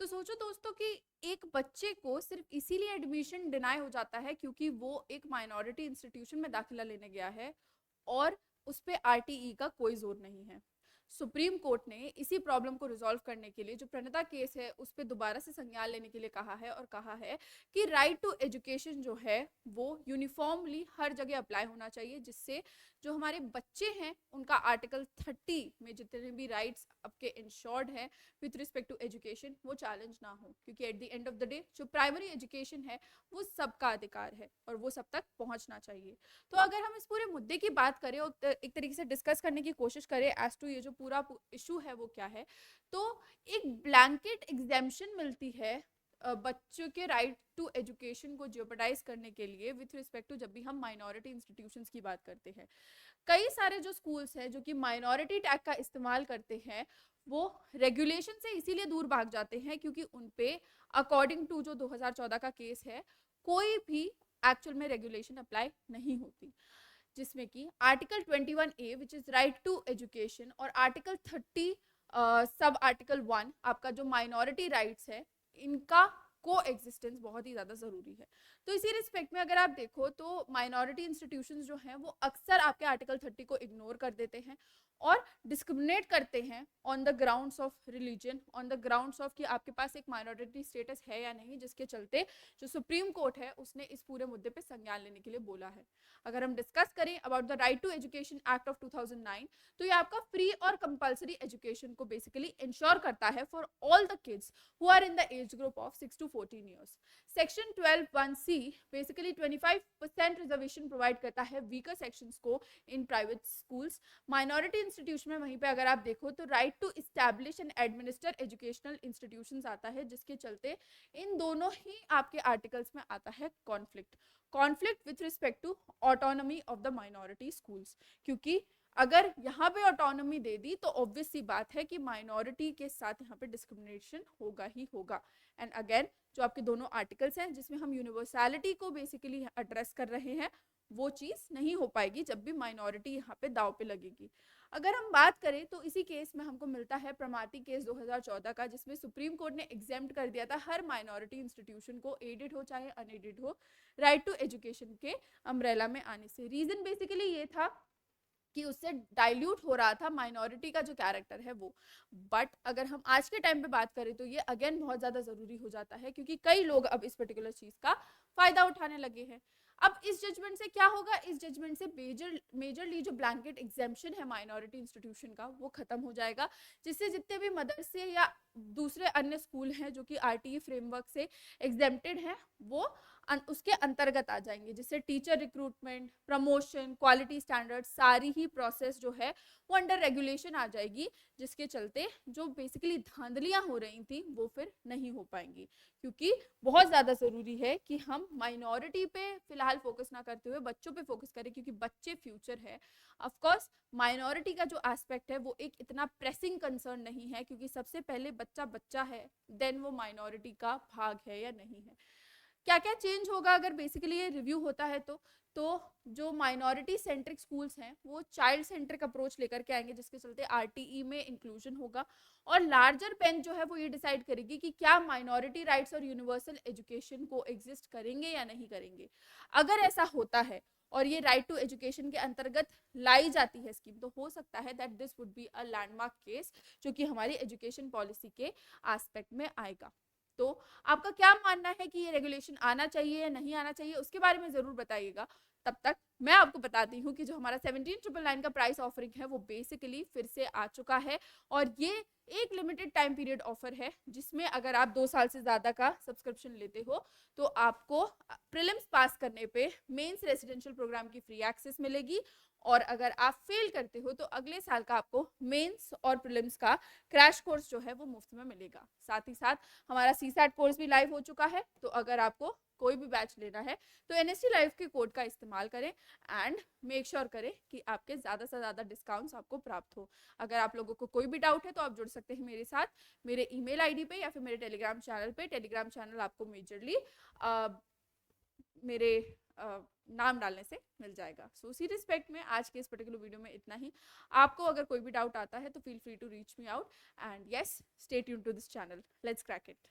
तो सोचो दोस्तों कि एक बच्चे को सिर्फ इसीलिए एडमिशन डिनाई हो जाता है क्योंकि वो एक माइनॉरिटी इंस्टीट्यूशन में दाखिला लेने गया है और उस पे आरटीई का कोई जोर नहीं है। सुप्रीम कोर्ट ने इसी प्रॉब्लम को रिजॉल्व करने के लिए जो प्रणता केस है उस पर दोबारा से संज्ञान लेने के लिए कहा है और कहा है कि राइट टू एजुकेशन जो है वो यूनिफॉर्मली हर जगह अप्लाई होना चाहिए, जिससे जो हमारे बच्चे हैं उनका आर्टिकल 30 में जितने भी राइट्स आपके इंश्योर्ड हैं विथ रिस्पेक्ट टू एजुकेशन वो चैलेंज ना हो, क्योंकि at the end of the day जो प्राइमरी एजुकेशन है वो सबका अधिकार है और वो सब तक पहुंचना चाहिए। तो अगर हम इस पूरे मुद्दे की बात करें और एक तरीके से डिस्कस करने की कोशिश करें एज टू ये जो पूरा इशू है वो क्या है, तो एक ब्लैंकेट एग्जेम्पशन मिलती है बच्चों के राइट टू एजुकेशन को जेओपर्डाइज करने के लिए विथ रिस्पेक्ट टू जब भी हम माइनॉरिटी इंस्टीट्यूशंस की बात करते हैं। कई सारे जो स्कूल्स हैं जो कि माइनॉरिटी टैग का इस्तेमाल करते हैं वो रेगुलेशन से इसीलिए दूर भाग जाते हैं क्योंकि उन पे अकॉर्डिंग टू जो 2014 का केस है कोई भी एक्चुअल में रेगुलेशन अप्लाई नहीं होती, जिसमें कि article 21A which is right to education और आर्टिकल 30 सब आर्टिकल 1 आपका जो माइनॉरिटी राइट्स है इनका को एग्जिस्टेंस बहुत ही ज्यादा जरूरी है। तो इसी रिस्पेक्ट में अगर आप देखो तो माइनॉरिटी इंस्टीट्यूशंस जो हैं वो अक्सर आपके आर्टिकल 30 को इग्नोर कर देते हैं और डिस्क्रिमिनेट करते हैं on the grounds of religion, on the grounds of कि आपके पास एक माइनॉरिटी स्टेटस है या नहीं, जिसके चलते जो सुप्रीम कोर्ट है उसने इस पूरे मुद्दे पे संज्ञान लेने के लिए बोला है। अगर हम डिस्कस करें about the right to education act of 2009, तो ये आपका फ्री और कंपलसरी एजुकेशन को बेसिकली इंश्योर करता है for all the kids who are in the age group of 6 to 14 years। Section 12(1)(c) basically 25% reservation provide करता है वीकर सेक्शंस को in private schools. Minority institution में वहीं पे अगर आप देखो तो right to establish and administer educational institutions आता है, जिसके चलते इन दोनों ही आपके आर्टिकल्स में आता है conflict with respect to autonomy of the minority schools. क्योंकि अगर यहाँ पे ऑटोनॉमी दे दी तो ऑब्वियस सी बात है कि माइनॉरिटी के साथ यहाँ पे डिस्क्रिमिनेशन होगा ही होगा। एंड अगेन जो आपके दोनों आर्टिकल्स हैं जिसमें हम यूनिवर्सैलिटी को बेसिकली एड्रेस कर रहे हैं वो चीज नहीं हो पाएगी जब भी माइनॉरिटी यहाँ पे दाव पे लगेगी। अगर हम बात करें तो इसी केस में हमको मिलता है प्रमाती केस 2014 का, जिसमें सुप्रीम कोर्ट ने एग्जेम्प्ट कर दिया था हर माइनॉरिटी इंस्टीट्यूशन को, एडेड हो चाहे अनएडेड हो, राइट टू एजुकेशन के अम्ब्रेला में आने से। रीजन बेसिकली ये था कि उससे डाइल्यूट हो रहा था माइनॉरिटी का जो कैरेक्टर है वो। बट अगर हम आज के टाइम पे बात करें तो ये अगेन बहुत ज्यादा जरूरी हो जाता है क्योंकि कई लोग अब इस पर्टिकुलर चीज का फायदा उठाने लगे हैं। अब इस जजमेंट से क्या होगा, इस जजमेंट से मेजरली जो ब्लैंकेट एग्जेम्पशन है माइनॉरिटी इंस्टीट्यूशन का वो खत्म हो जाएगा, जिससे जितने भी मदरसे या दूसरे अन्य स्कूल हैं जो कि आरटीई फ्रेमवर्क से एग्जेम्प्टेड हैं वो उसके अंतर्गत आ जाएंगे, जिससे teacher recruitment, promotion, quality standard सारी ही प्रोसेस जो है वो अंडर रेगुलेशन आ जाएगी, जिसके चलते जो बेसिकली धांधलियां हो रही थी वो फिर नहीं हो पाएंगी। क्योंकि बहुत ज्यादा जरूरी है कि हम माइनॉरिटी पे फिलहाल फोकस ना करते हुए बच्चों पे फोकस करें, क्योंकि बच्चे फ्यूचर है। ऑफ कोर्स माइनॉरिटी का जो एस्पेक्ट है वो एक इतना प्रेसिंग कंसर्न नहीं है क्योंकि सबसे पहले बच्चा बच्चा है, देन वो माइनॉरिटी का भाग है या नहीं है। क्या क्या चेंज होगा अगर बेसिकली ये रिव्यू होता है तो जो माइनॉरिटी सेंट्रिक स्कूल्स हैं वो चाइल्ड सेंट्रिक अप्रोच लेकर के आएंगे, जिसके चलते आरटीई में इंक्लूजन होगा और लार्जर बेंच जो है वो ये डिसाइड करेगी कि क्या माइनॉरिटी राइट्स और यूनिवर्सल एजुकेशन को एग्जिस्ट करेंगे या नहीं करेंगे। अगर ऐसा होता है और ये राइट टू एजुकेशन के अंतर्गत लाई जाती है स्कीम, तो हो सकता है that this would be a landmark case जो कि हमारी एजुकेशन पॉलिसी के एस्पेक्ट में आएगा। तो आपका क्या मानना है कि ये रेगुलेशन आना चाहिए या नहीं आना चाहिए, उसके बारे में जरूर बताइएगा। तब तक मैं आपको बताती हूँ कि जो हमारा 17,999 का प्राइस ऑफरिंग है वो बेसिकली फिर से आ चुका है और ये एक लिमिटेड टाइम पीरियड ऑफर है, जिसमें अगर आप 2 साल से ज्यादा का सब्सक्रिप्शन लेते हो तो आपको प्रीलिम्स पास करने पे मेंस रेसिडेंशियल प्रोग्राम की फ्री एक्सेस मिलेगी और अगर आप फेल करते हो तो अगले साल का आपको मेंस और प्रीलिम्स का क्रैश कोर्स जो है वो मुफ्त में मिलेगा। साथ ही साथ हमारा सीसैट कोर्स भी लाइव हो चुका है, तो अगर आपको कोई भी बैच लेना है तो एनएसटी लाइव के कोड का इस्तेमाल करें एंड मेक श्योर करें कि आपके ज़्यादा से ज़्यादा डिस्काउंट्स आपको प्राप्त हो। अगर आप लोगों को कोई भी डाउट है तो आप जुड़ सकते हैं मेरे साथ मेरे ईमेल आईडी पे या फिर मेरे टेलीग्राम चैनल पे। टेलीग्राम चैनल आपको मेजरली मेरे नाम डालने से मिल जाएगा। सो उसी रिस्पेक्ट में आज के इस पर्टिकुलर वीडियो में इतना ही। आपको अगर कोई भी डाउट आता है तो feel free to reach me out, and yes, stay tuned to this channel, let's crack it.